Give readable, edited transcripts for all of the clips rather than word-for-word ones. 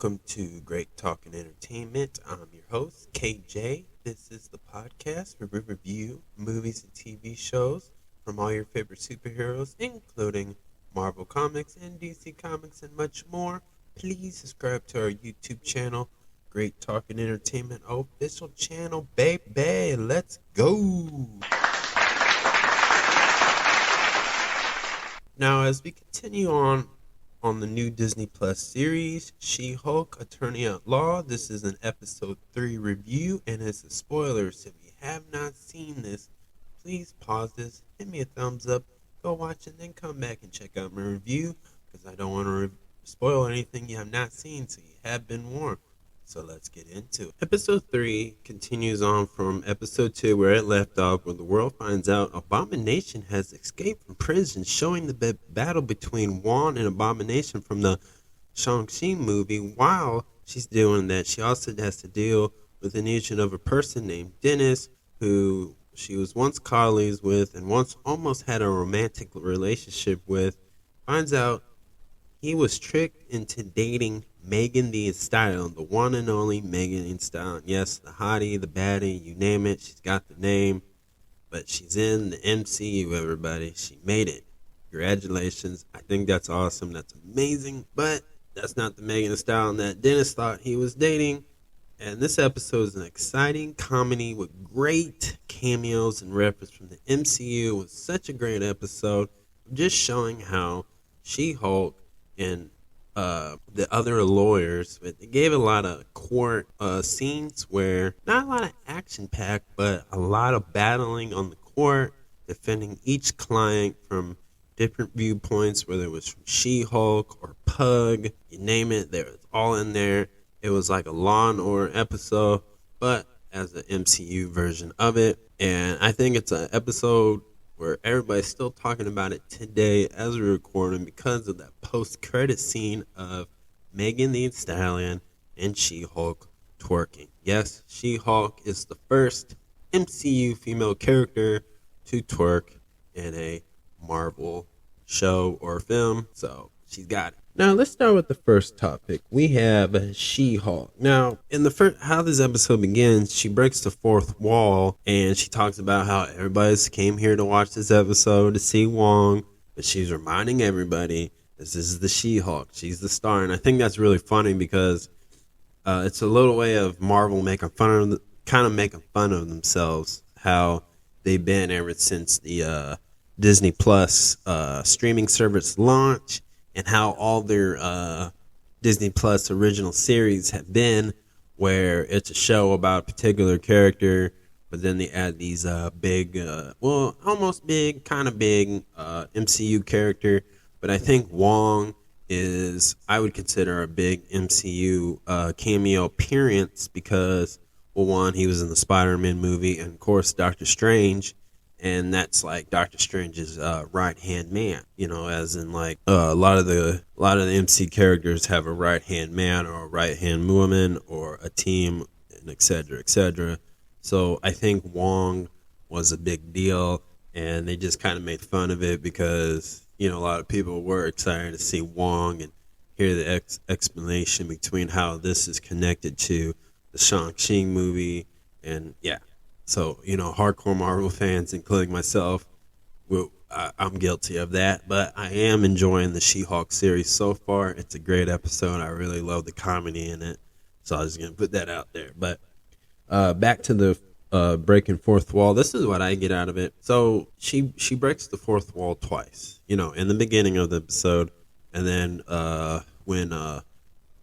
Welcome to Great Talking Entertainment. I'm your host, KJ. This is the podcast where we review movies and TV shows from all your favorite superheroes, including Marvel Comics and DC Comics and much more. Please subscribe to our YouTube channel, Great Talking Entertainment official channel, baby. Let's go. Now, as we continue on the new Disney Plus series, She-Hulk, Attorney at Law. This is an episode 3 review, and it's a spoiler. So if you have not seen this, please pause this, hit me a thumbs up, go watch it, and then come back and check out my review, because I don't want to spoil anything you have not seen, so you have been warned. So let's get into it. Episode 3 continues on from episode 2 where it left off, when the world finds out Abomination has escaped from prison, showing the battle between Wong and Abomination from the Shang-Chi movie. While she's doing that, she also has to deal with the news of a person named Dennis, who she was once colleagues with and once almost had a romantic relationship with. Finds out he was tricked into dating Megan Thee Stallion, the one and only Megan Thee Stallion. Yes, the hottie, the baddie, you name it. She's got the name, but she's in the MCU, everybody. She made it. Congratulations. I think that's awesome. That's amazing, but that's not the Megan Thee Stallion that Dennis thought he was dating. And this episode is an exciting comedy with great cameos and reference from the MCU. It was such a great episode, just showing how She-Hulk and the other lawyers, but they gave a lot of court scenes where not a lot of action packed, but a lot of battling on the court, defending each client from different viewpoints, whether it was from She-Hulk or Pug, you name it, they was all in there. It was like a Law and Order episode, but as the MCU version of it. And I think it's an episode where everybody's still talking about it today as we're recording because of that post-credit scene of Megan Thee Stallion and She-Hulk twerking. Yes, She-Hulk is the first MCU female character to twerk in a Marvel show or film, so she's got it. Now, let's start with the first topic. We have She-Hulk. Now, in the first, how this episode begins, she breaks the fourth wall, and she talks about how everybody came here to watch this episode to see Wong, but she's reminding everybody this is the She-Hulk. She's the star, and I think that's really funny because it's a little way of Marvel making fun of themselves, how they've been ever since the Disney Plus streaming service launch, and how all their Disney Plus original series have been, where it's a show about a particular character, but then they add these big, almost big, kind of big MCU character. But I think Wong is, I would consider a big MCU cameo appearance because, well, one, he was in the Spider-Man movie, and of course Doctor Strange. And that's like Doctor Strange's right-hand man, as in like a lot of the MC characters have a right-hand man or a right-hand woman or a team, and et cetera, et cetera. So I think Wong was a big deal, and they just kind of made fun of it because, a lot of people were excited to see Wong and hear the explanation between how this is connected to the Shang-Chi movie, and yeah. So, hardcore Marvel fans, including myself, I'm guilty of that. But I am enjoying the She-Hulk series so far. It's a great episode. I really love the comedy in it. So I was going to put that out there. But back to the breaking fourth wall. This is what I get out of it. So she breaks the fourth wall twice, in the beginning of the episode. And then when,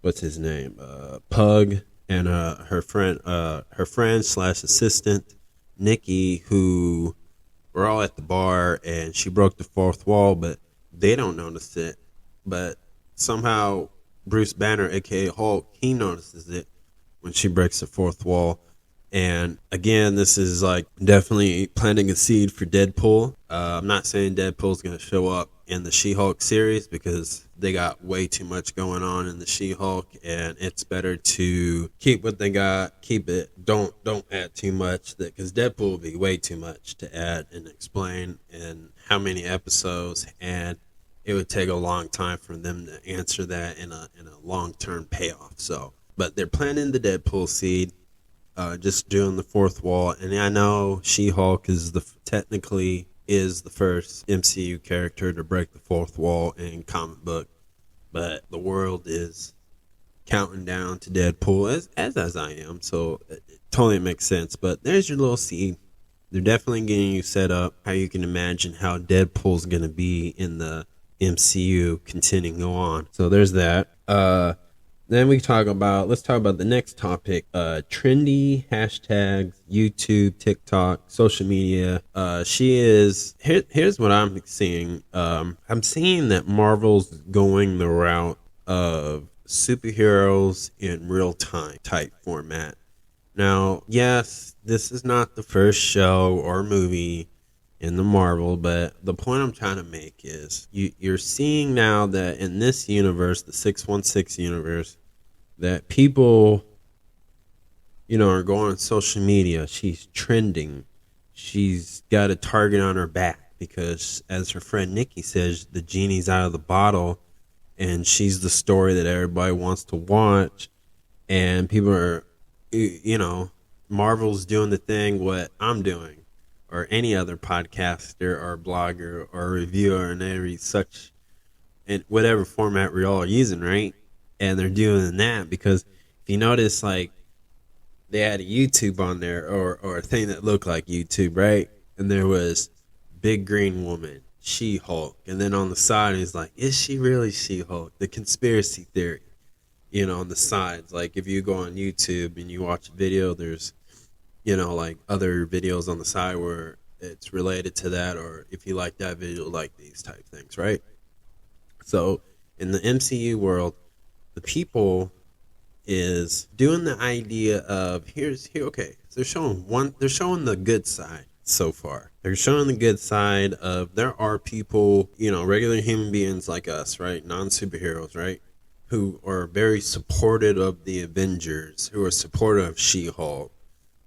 what's his name? Pug and her friend slash assistant, Nikki, who were all at the bar, and she broke the fourth wall, but they don't notice it. But somehow Bruce Banner, aka Hulk, he notices it when she breaks the fourth wall. And again, this is like definitely planting a seed for Deadpool. I'm not saying Deadpool's going to show up in the She-Hulk series because they got way too much going on in the She-Hulk, and it's better to keep what they got, keep it. Don't add too much, because Deadpool will be way too much to add and explain in how many episodes. And it would take a long time for them to answer that in a long-term payoff. So, but they're planting the Deadpool seed, just doing the fourth wall. And I know She-Hulk is technically is the first MCU character to break the fourth wall in comic book, but the world is counting down to Deadpool as I am. So it totally makes sense. But there's your little seed. They're definitely getting you set up how you can imagine how Deadpool's going to be in the MCU continuing on. So there's that. Then let's talk about the next topic. Trendy hashtags, YouTube, TikTok, social media. Here's what I'm seeing. I'm seeing that Marvel's going the route of superheroes in real time type format. Now, yes, this is not the first show or movie in the Marvel, but the point I'm trying to make is you're seeing now that in this universe, the 616 universe, that people, are going on social media. She's trending. She's got a target on her back because, as her friend Nikki says, the genie's out of the bottle, and she's the story that everybody wants to watch, and people are, Marvel's doing the thing what I'm doing, or any other podcaster or blogger or reviewer and every such, in whatever format we all are using, right? And they're doing that because if you notice, like, they had a YouTube on there or a thing that looked like YouTube, right? And there was Big Green Woman, She-Hulk, and then on the side is like, is she really She-Hulk? The conspiracy theory, on the sides. Like, if you go on YouTube and you watch a video, there's like other videos on the side where it's related to that, or if you like that video, like these type things, right? So in the MCU world, the people is doing the idea of okay, they're showing the good side so far. They're showing the good side of there are people, regular human beings like us, right? Non-superheroes, right? Who are very supportive of the Avengers, who are supportive of She-Hulk,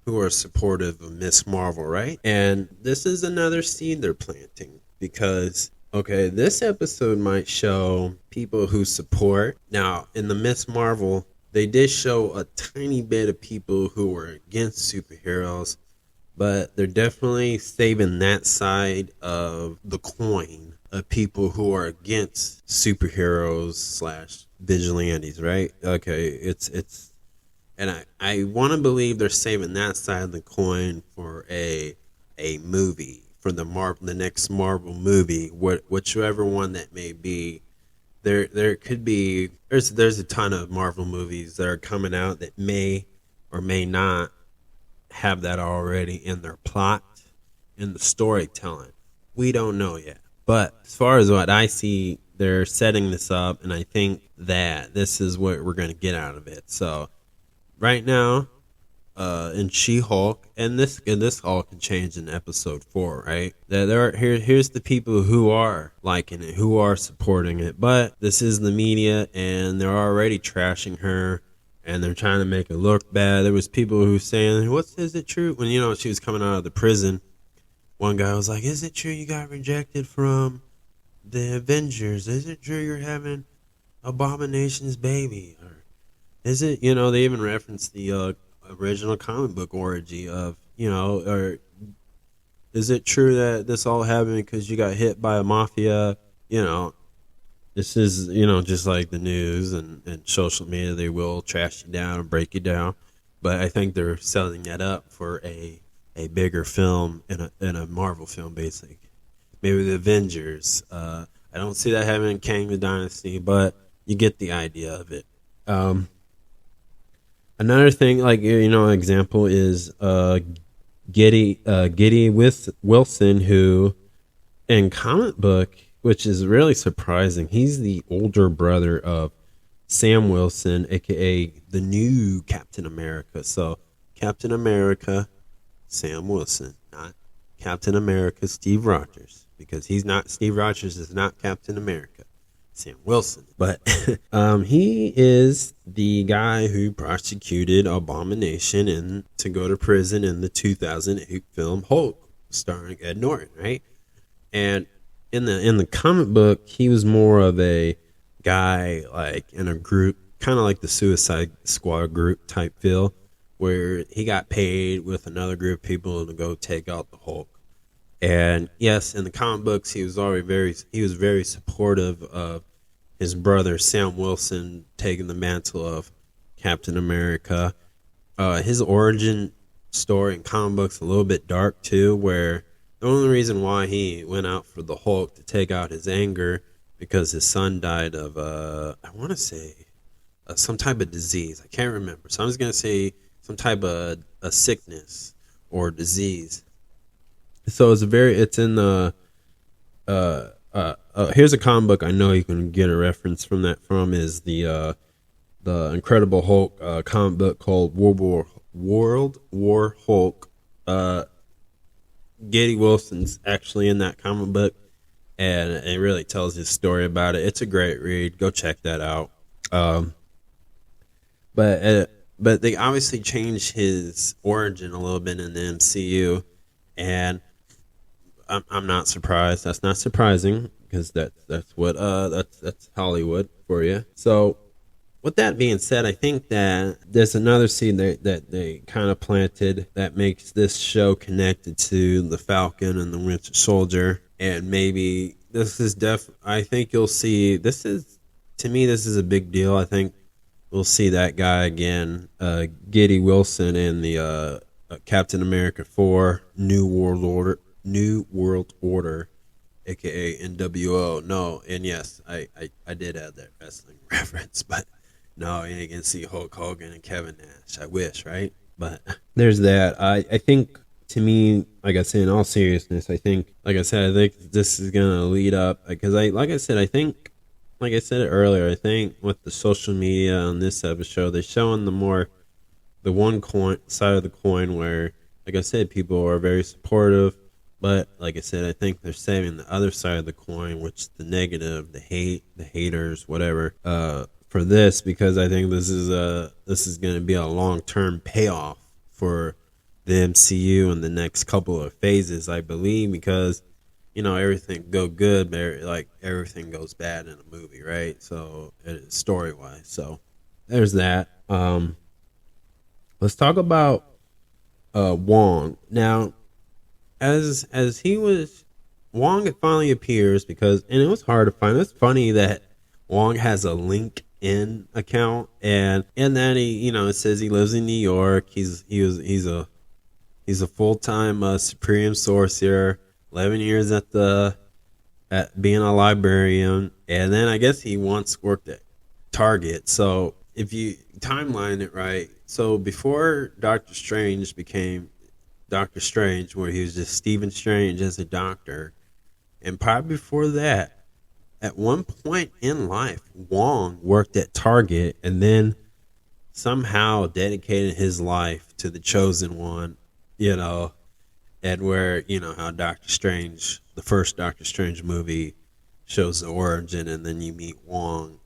who are supportive of Miss Marvel, right? And this is another seed they're planting because, okay, this episode might show people who support. Now, in the Miss Marvel, they did show a tiny bit of people who were against superheroes, but they're definitely saving that side of the coin of people who are against superheroes / vigilantes, right? Okay, and I want to believe they're saving that side of the coin for a movie, for the next Marvel movie, whichever one that may be. There could be there's a ton of Marvel movies that are coming out that may or may not have that already in their plot, in the storytelling. We don't know yet. But as far as what I see, they're setting this up, and I think that this is what we're going to get out of it. So right now, in She-Hulk, and this all can change in episode 4, right? Here's the people who are liking it, who are supporting it, but this is the media, and they're already trashing her, and they're trying to make it look bad. There was people who saying, is it true? When she was coming out of the prison, one guy was like, is it true you got rejected from the Avengers? Is it true you're having Abomination's baby? Or is it, they even referenced the original comic book origin of, or is it true that this all happened because you got hit by a mafia? This is, just like the news and social media, they will trash you down and break you down. But I think they're setting that up for a bigger film in a Marvel film, basically. Maybe the Avengers. I don't see that happening in Kang the Dynasty, but you get the idea of it. Another thing, like, an example is Giddy Wilson, who in comic book, which is really surprising, he's the older brother of Sam Wilson, aka the new Captain America. So Captain America, Sam Wilson, not Captain America, Steve Rogers, because Steve Rogers is not Captain America. Sam Wilson. But he is the guy who prosecuted Abomination to go to prison in the 2008 film Hulk, starring Ed Norton, right? And in the comic book, he was more of a guy like in a group, kind of like the Suicide Squad group type feel, where he got paid with another group of people to go take out the Hulk. And yes, in the comic books, he was very supportive of his brother Sam Wilson taking the mantle of Captain America. His origin story in comic books a little bit dark too, where the only reason why he went out for the Hulk to take out his anger because his son died of I want to say some type of disease. I can't remember, so I'm just gonna say some type of a sickness or disease. So it's in the here's a comic book I know you can get a reference from that from is the Incredible Hulk comic book called World War Hulk. Getty Wilson's actually in that comic book, and it really tells his story about it. It's a great read. Go check that out. But they obviously changed his origin a little bit in the MCU, and I'm not surprised. That's not surprising because that's what that's Hollywood for you. So with that being said, I think that there's another seed that they kind of planted that makes this show connected to the Falcon and the Winter Soldier, and maybe this is I think you'll see this is to me this is a big deal. I think we'll see that guy again, Getty Wilson in the Captain America 4 New World Order, aka NWO. No, and yes, I did add that wrestling reference, but no, you ain't gonna see Hulk Hogan and Kevin Nash. I wish, right? But there's that. I think to me, like I said, in all seriousness, I think this is gonna lead up because I think like I said earlier, I think with the social media on this episode, they're showing the one side of the coin where, like I said, people are very supportive. But like I said, I think they're saving the other side of the coin, which is the negative, the hate, the haters, whatever, for this, because I think this is going to be a long-term payoff for the MCU in the next couple of phases, I believe, because everything go good, but like everything goes bad in a movie, right? So story-wise, so there's that. Let's talk about Wong now. As Wong finally appears and it was hard to find. It's funny that Wong has a LinkedIn account, and then he, it says he lives in New York. He's a full-time Supreme Sorcerer, 11 years at being a librarian, and then I guess he once worked at Target. So if you timeline it right, so before Doctor Strange became Doctor Strange, where he was just Stephen Strange as a doctor, and probably before that, at one point in life, Wong worked at Target and then somehow dedicated his life to the Chosen One, and where, how Doctor Strange, the first Doctor Strange movie, shows the origin, and then you meet Wong,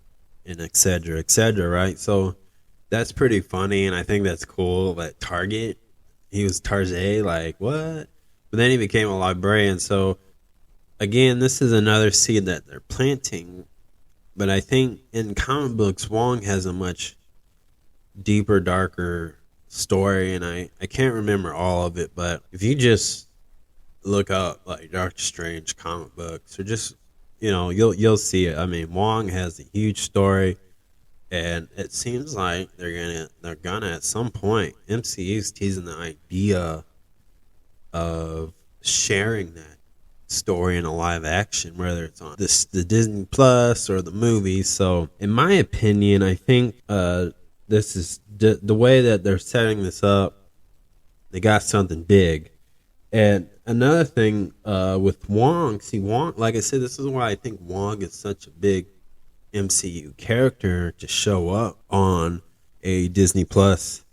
and et cetera, right? So that's pretty funny, and I think that's cool. But Target, he was Target, like, what? But then he became a librarian. So, again, this is another seed that they're planting. But I think in comic books, Wong has a much deeper, darker story. And I can't remember all of it. But if you just look up, like, Doctor Strange comic books, or just, you'll see it. I mean, Wong has a huge story. And it seems like they're gonna at some point, MCU's teasing the idea of sharing that story in a live action, whether it's on the Disney Plus or the movies. So in my opinion, I think this is the way that they're setting this up. They got something big. And another thing with Wong, like I said, this is why I think Wong is such a big MCU character to show up on a Disney Plus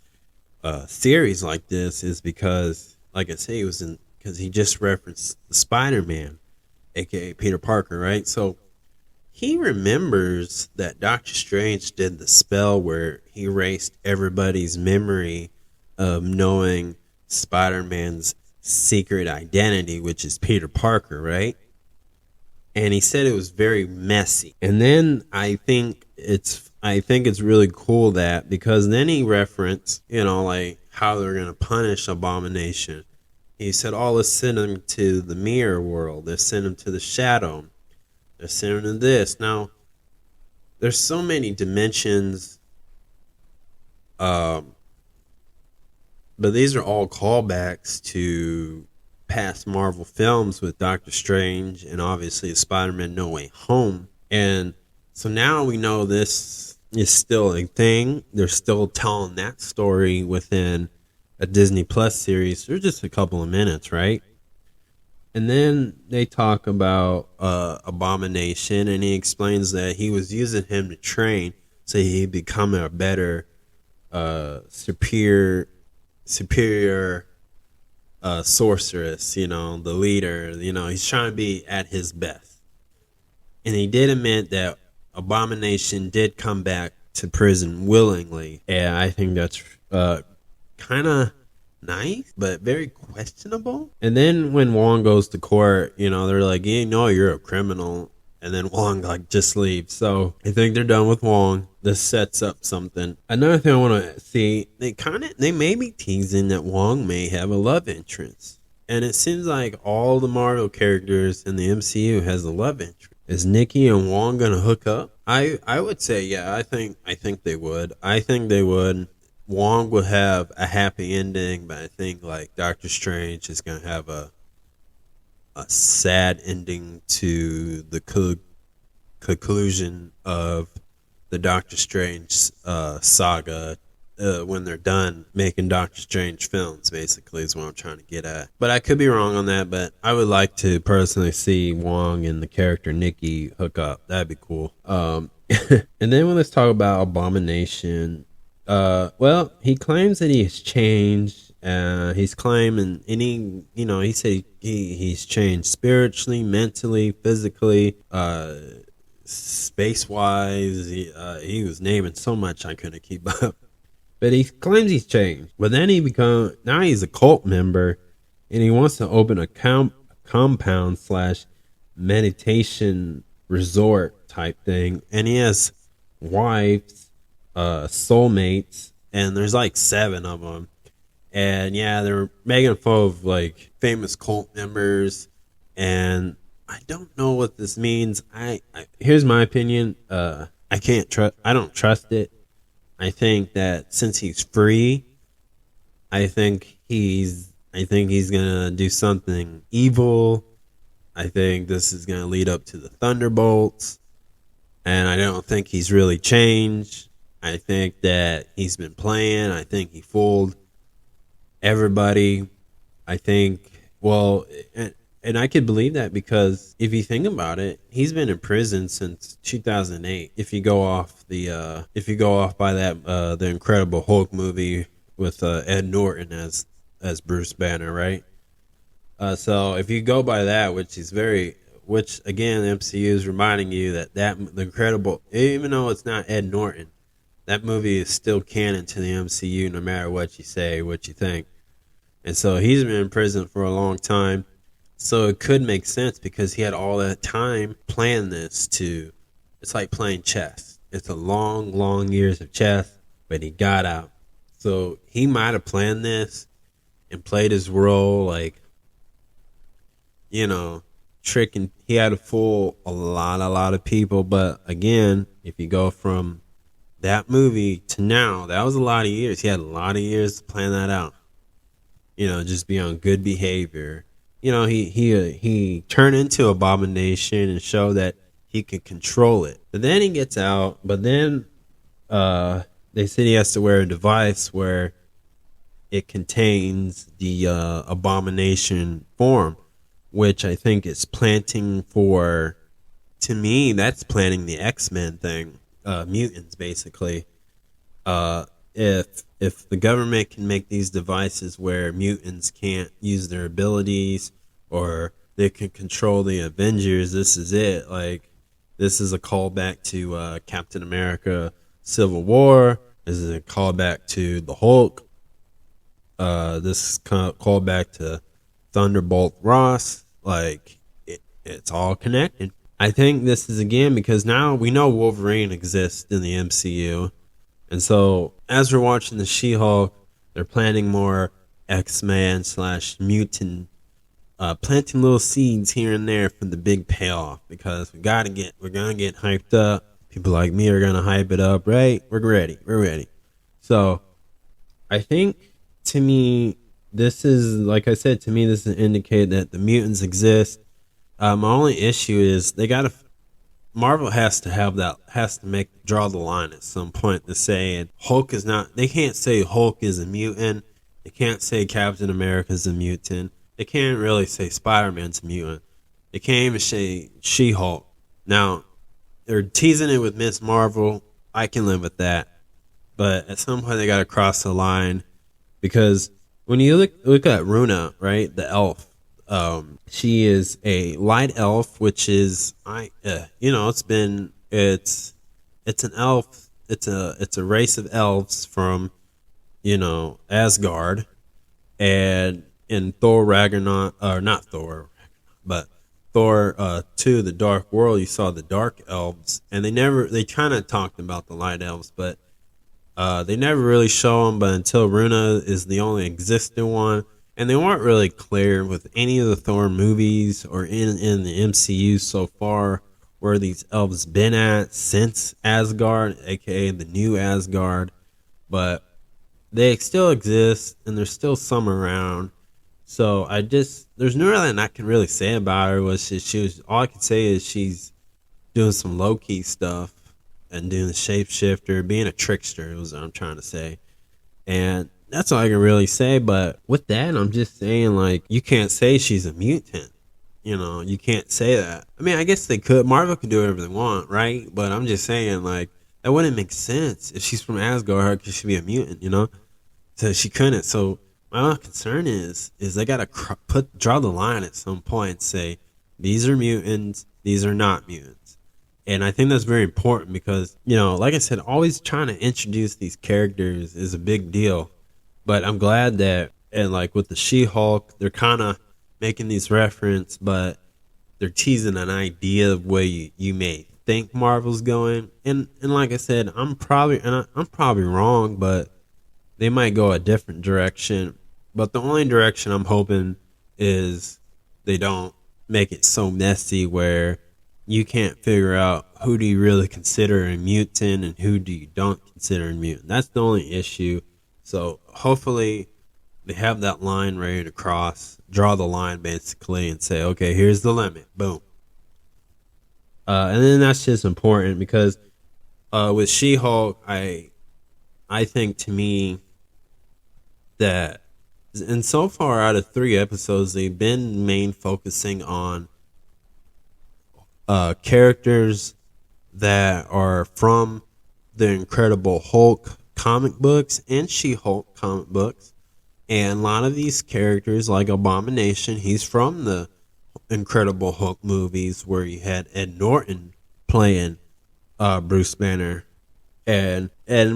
series like this, is because, like I say, because he just referenced the Spider-Man, aka Peter Parker, right? So he remembers that Doctor Strange did the spell where he erased everybody's memory of knowing Spider-Man's secret identity, which is Peter Parker, right? and he said it was very messy. And then I think it's really cool that, because then he referenced, like how they're gonna punish Abomination. He said, "Oh, let's send him to the mirror world. Let's send him to the shadow. Let's send him to this." Now, there's so many dimensions, but these are all callbacks to past Marvel films with Doctor Strange and obviously Spider-Man No Way Home. And so now we know this is still a thing. They're still telling that story within a Disney Plus series for just a couple of minutes, right? And then they talk about Abomination, and he explains that he was using him to train so he'd become a better, superior sorceress, the leader. He's trying to be at his best. And he did admit that Abomination did come back to prison willingly. And I think that's kind of nice, but very questionable. And then when Wong goes to court, they're like, you're a criminal. And then Wong just leaves. So I think they're done with Wong. This sets up something. Another thing I want to see, they may be teasing that Wong may have a love interest. And it seems like all the Marvel characters in the MCU has a love interest. Is Nikki and Wong gonna hook up? I would say yeah. I think they would. I think they would. Wong would have a happy ending, but I think Doctor Strange is gonna have a sad ending to the conclusion of the Doctor Strange saga when they're done making Doctor Strange films, basically, is what I'm trying to get at. But I could be wrong on that, but I would like to personally see Wong and the character Nikki hook up. That'd be cool. And then let's talk about Abomination. Well, he claims that he has changed. He's claiming he said he's changed spiritually, mentally, physically, space wise. He was naming so much I couldn't keep up. But he claims he's changed. But then now he's a cult member, and he wants to open a compound / meditation resort type thing. And he has wives, soulmates, and there's 7 of them. And yeah, they're making fun of famous cult members, and I don't know what this means. Here's my opinion. I don't trust it. I think that since he's free, I think he's gonna do something evil. I think this is gonna lead up to the Thunderbolts, and I don't think he's really changed. I think that he's been playing. I think he fooled everybody. I think, and I could believe that because if you think about it, he's been in prison since 2008. If you go off by that the Incredible Hulk movie with Ed Norton as Bruce Banner, right? So if you go by that, which again, the MCU is reminding you that the Incredible, even though it's not Ed Norton, that movie is still canon to the MCU, no matter what you say, what you think. And so he's been in prison for a long time. So it could make sense because he had all that time playing this it's like playing chess. It's a long, long years of chess, but he got out. So he might have planned this and played his role tricking. He had to fool a lot of people. But again, if you go from that movie to now, that was a lot of years. He had a lot of years to plan that out. Just be on good behavior. He turned into Abomination and showed that he could control it. But then he gets out. But then they said he has to wear a device where it contains the Abomination form, which I think is planting for. To me, that's planting the X-Men thing. Mutants, basically. If the government can make these devices where mutants can't use their abilities, or they can control the Avengers, this is it. This is a callback to Captain America: Civil War. This is a callback to the Hulk. This is callback to Thunderbolt Ross. It's all connected. I think this is again because now we know Wolverine exists in the MCU. And so as we're watching the She-Hulk, they're planning more X-Men / mutant, planting little seeds here and there for the big payoff because we're gonna get hyped up. People like me are gonna hype it up, right? We're ready. So I think to me, this is like I said. To me, this is indicate that the mutants exist. My only issue is Marvel has to draw the line at some point to say Hulk is not. They can't say Hulk is a mutant. They can't say Captain America is a mutant. They can't really say Spider-Man's a mutant. They can't even say She-Hulk. Now they're teasing it with Miss Marvel. I can live with that, but at some point they got to cross the line because when you look at Runa, right, the elf. She is a light elf, which is it's an elf. It's a race of elves from Asgard, and in Thor Ragnarok, or not Thor, but Thor 2, The Dark World, you saw the dark elves, and they kind of talked about the light elves, but they never really show them. But until Runa is the only existing one. And they weren't really clear with any of the Thor movies or in the MCU so far where these elves been at since Asgard, aka the new Asgard. But they still exist and there's still some around. So there's nothing I can really say about her. All I can say is she's doing some low key stuff and doing the shapeshifter, being a trickster is what I'm trying to say. And that's all I can really say. But with that, I'm just saying, like, you can't say she's a mutant. You can't say that. I mean, I guess they could. Marvel could do whatever they want, right? But I'm just saying, like, that wouldn't make sense. If she's from Asgard, how could she be a mutant, So she couldn't. So my only concern is they got to draw the line at some point and say, these are mutants, these are not mutants. And I think that's very important because, like I said, always trying to introduce these characters is a big deal. But I'm glad that, and like with the She-Hulk, they're kind of making these reference, but they're teasing an idea of where you may think Marvel's going. And like I said, I'm probably wrong, but they might go a different direction. But the only direction I'm hoping is they don't make it so messy where you can't figure out who do you really consider a mutant and who do you don't consider a mutant. That's the only issue. So hopefully they have that line ready to cross, draw the line basically, and say, okay, here's the limit. Boom. And then that's just important because with She-Hulk, I think to me that, and so far out of 3 episodes, they've been focusing on characters that are from the Incredible Hulk comic books and She-Hulk comic books. And a lot of these characters, like Abomination, he's from the Incredible Hulk movies where you had Ed Norton playing Bruce Banner. And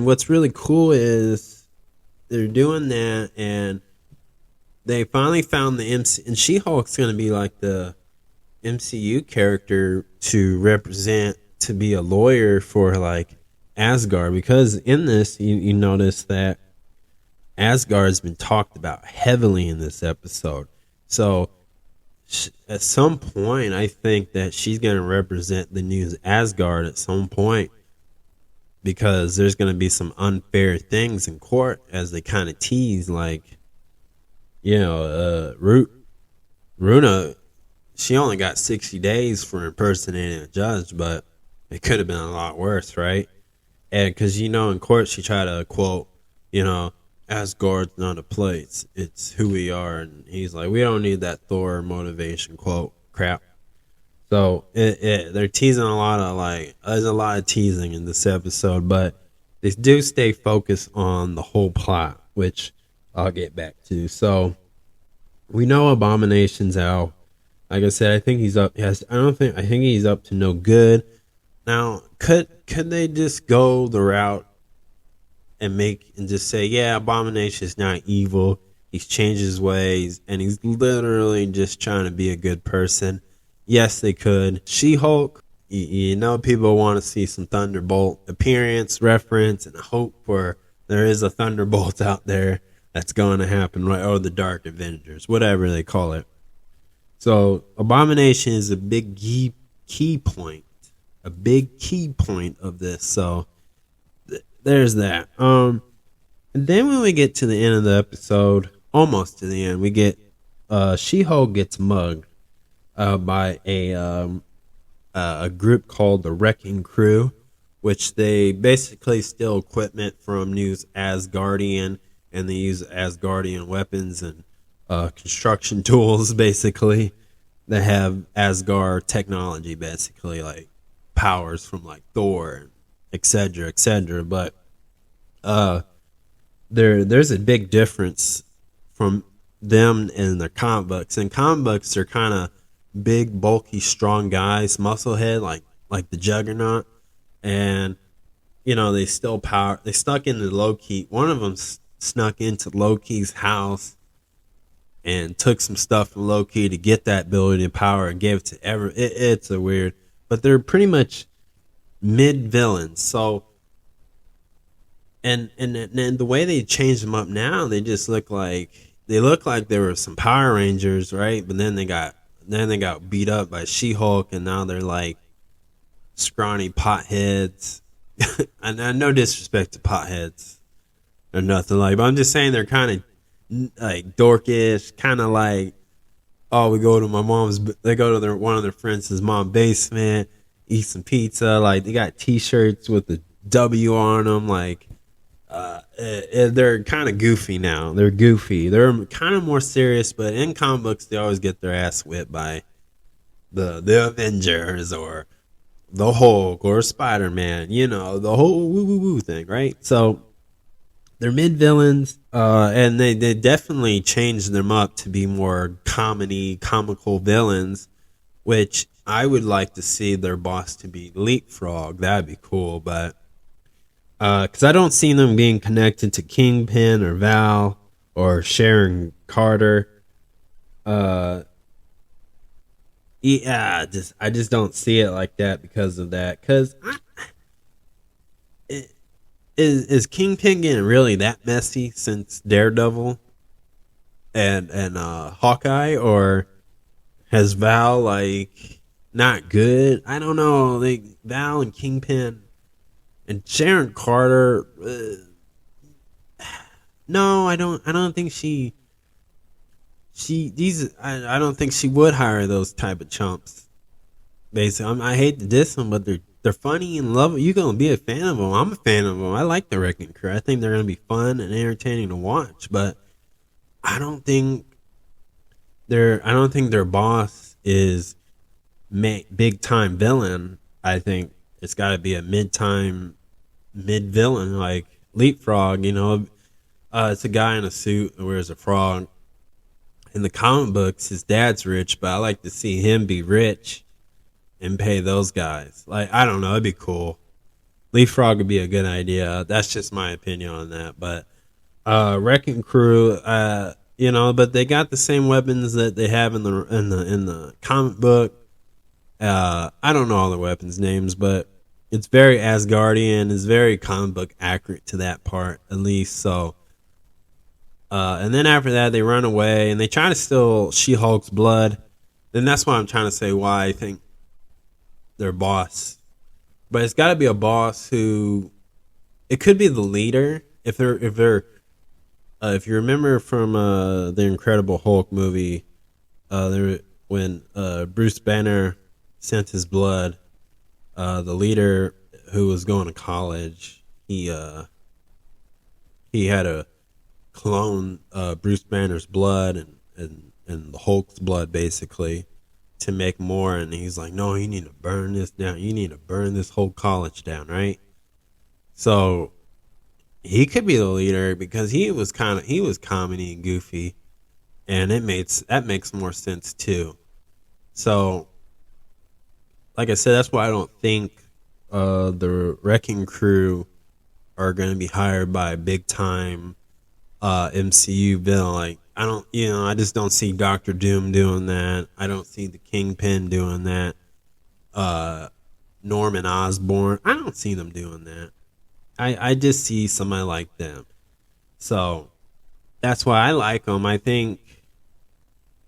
what's really cool is they're doing that, and they finally found the MC, and She-Hulk's going to be like the MCU character to represent, to be a lawyer for like Asgard, because in this you notice that Asgard's been talked about heavily in this episode. So at some point, I think that she's going to represent the new Asgard at some point, because there's going to be some unfair things in court as they kind of tease, like, Runa, she only got 60 days for impersonating a judge, but it could have been a lot worse, right? And because, in court, she tried to quote, Asgard's not a place, it's who we are. And he's like, we don't need that Thor motivation quote crap. So they're teasing a lot of, there's a lot of teasing in this episode, but they do stay focused on the whole plot, which I'll get back to. So we know Abomination's out. Like I said, I think he's up. Yes, I think he's up to no good. Now, could they just go the route and just say, yeah, Abomination is not evil. He's changed his ways, and he's literally just trying to be a good person. Yes, they could. She-Hulk, you know, people want to see some Thunderbolt appearance, reference, and hope for there is a Thunderbolt out there that's going to happen, right? Or the Dark Avengers, whatever they call it. So Abomination is a big key point, a big key point of this. So there's that. And then when we get to the end of the episode, almost to the end, we get She-Hulk gets mugged by a group called the Wrecking Crew, which they basically steal equipment from New Asgardian, and they use Asgardian weapons and construction tools, basically, that have Asgard technology, basically, like powers from like Thor, etc., etc. But there's a big difference from them and the comic books. In comic books, they're kind of big, bulky, strong guys, musclehead, like the Juggernaut, and you know they still power. They stuck into Loki. One of them snuck into Loki's house and took some stuff from Loki to get that ability and power and gave it to everyone. It's a weird, but they're pretty much mid villains. So, and the way they changed them up now, they just look like there were some Power Rangers, right? But then they got beat up by She-Hulk, and now they're like scrawny potheads. And no disrespect to potheads or nothing like, but I'm just saying they're kind of like dorkish, kind of like, oh, we go to my mom's. They go to one of their friends' mom's basement, eat some pizza. Like they got T-shirts with the W on them. Like they're kind of goofy now. They're goofy. They're kind of more serious, but in comic books, they always get their ass whipped by the Avengers or the Hulk or Spider-Man. You know, the whole woo thing, right? So they're mid villains, and they definitely changed them up to be more comical villains, which I would like to see their boss to be Leapfrog. That'd be cool, but because I don't see them being connected to Kingpin or Val or Sharon Carter. Yeah, I just don't see it like that because of that. Because is Kingpin getting really that messy since Daredevil and Hawkeye, or has Val like not good? I don't know. Like Val and Kingpin and Sharon Carter. No, I don't think she I don't think she would hire those type of chumps. Basically, I hate to diss them, but they're funny and love. You're gonna be a fan of them. I'm a fan of them. I like the Wrecking Crew. I think they're gonna be fun and entertaining to watch. But I don't think their boss is big time villain. I think it's got to be a mid villain like Leapfrog. You know, it's a guy in a suit that wears a frog. In the comic books, his dad's rich, but I like to see him be rich and pay those guys. Like, I don't know, it'd be cool. Leapfrog would be a good idea. That's just my opinion on that. But Wrecking Crew, you know, but they got the same weapons that they have in the comic book. I don't know all the weapons names, but it's very Asgardian. It's very comic book accurate to that part, at least. So. And then after that, they run away and they try to steal She-Hulk's blood. And that's why I'm trying to say why I think their boss. But it's got to be a boss who, it could be the leader. If you remember from the Incredible Hulk movie, when Bruce Banner sent his blood, the leader who was going to college, he had a clone Bruce Banner's blood and the Hulk's blood basically to make more, and he's like, no, you need to burn this down. You need to burn this whole college down, right? So he could be the leader because he was comedy and goofy, and that makes more sense too. So, like I said, that's why I don't think the Wrecking Crew are going to be hired by big time MCU villain. Like I don't, I just don't see Doctor Doom doing that. I don't see the Kingpin doing that. Norman Osborn, I don't see them doing that. I just see somebody like them. So that's why I like them. I think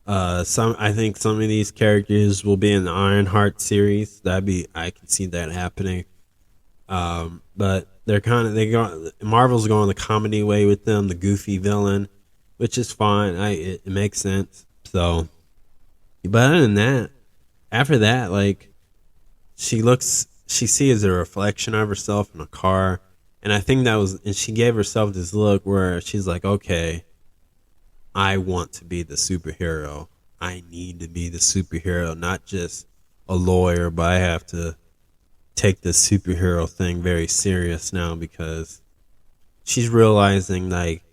some of these characters will be in the Ironheart series. I can see that happening. But Marvel's going the comedy way with them, the goofy villain, which is fine. It makes sense. So, but other than that, after that, like she sees a reflection of herself in a car, and I think and she gave herself this look where she's like, okay, I want to be the superhero. I need to be the superhero, not just a lawyer, but I have to take this superhero thing very serious now because she's realizing like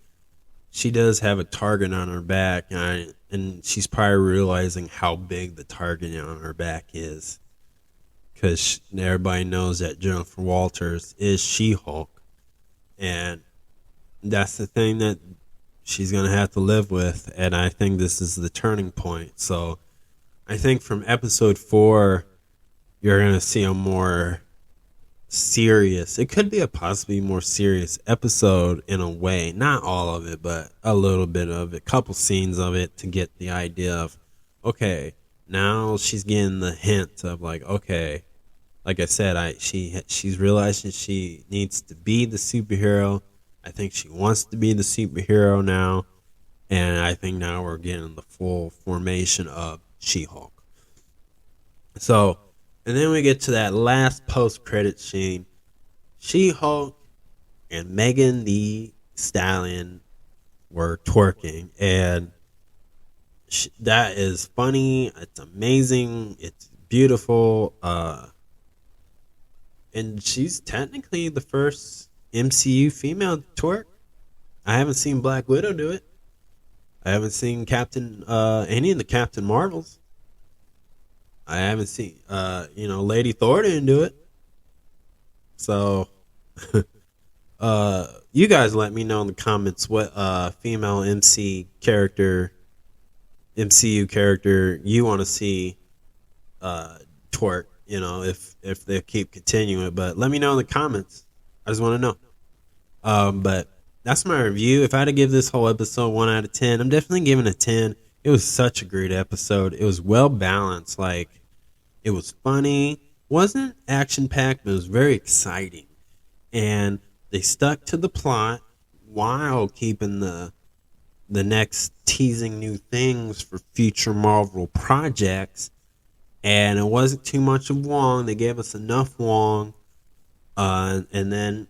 she does have a target on her back, and she's probably realizing how big the target on her back is because everybody knows that Jennifer Walters is She-Hulk, and that's the thing that she's going to have to live with, and I think this is the turning point. So I think from episode 4, you're going to see a more serious, it could be a possibly more serious episode in a way. Not all of it, but a little bit of it, couple scenes of it to get the idea of, okay, now she's getting the hint of like, okay, like I said, she's realizing she needs to be the superhero. I think she wants to be the superhero now, and I think now we're getting the full formation of She-Hulk. So, and then we get to that last post-credit scene. She-Hulk and Megan Thee Stallion were twerking, and that is funny. It's amazing. It's beautiful. And she's technically the first MCU female twerk. I haven't seen Black Widow do it. I haven't seen any of the Captain Marvels. I haven't seen, Lady Thor didn't do it. So, you guys let me know in the comments what female MCU character you want to see twerk. If they keep continuing, but let me know in the comments. I just want to know. But that's my review. If I had to give this whole episode 1 out of 10, I'm definitely giving it a 10. It was such a great episode. It was well balanced. Like, it was funny. Wasn't action packed, but it was very exciting. And they stuck to the plot while keeping the next teasing new things for future Marvel projects. And it wasn't too much of Wong. They gave us enough Wong. And then,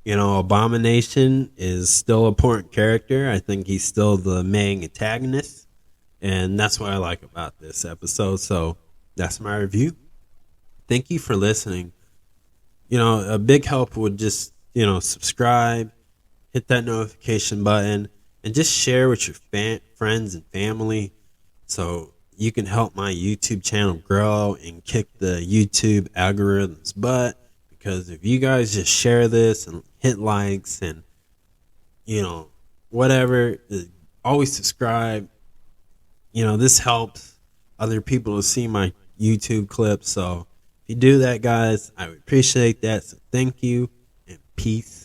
Abomination is still an important character. I think he's still the main antagonist. And that's what I like about this episode. So that's my review. Thank you for listening. A big help would just, subscribe, hit that notification button, and just share with your friends and family so you can help my YouTube channel grow and kick the YouTube algorithm's butt. Because if you guys just share this and hit likes and, whatever, always subscribe. This helps other people to see my YouTube clips. So if you do that, guys, I would appreciate that. So thank you and peace.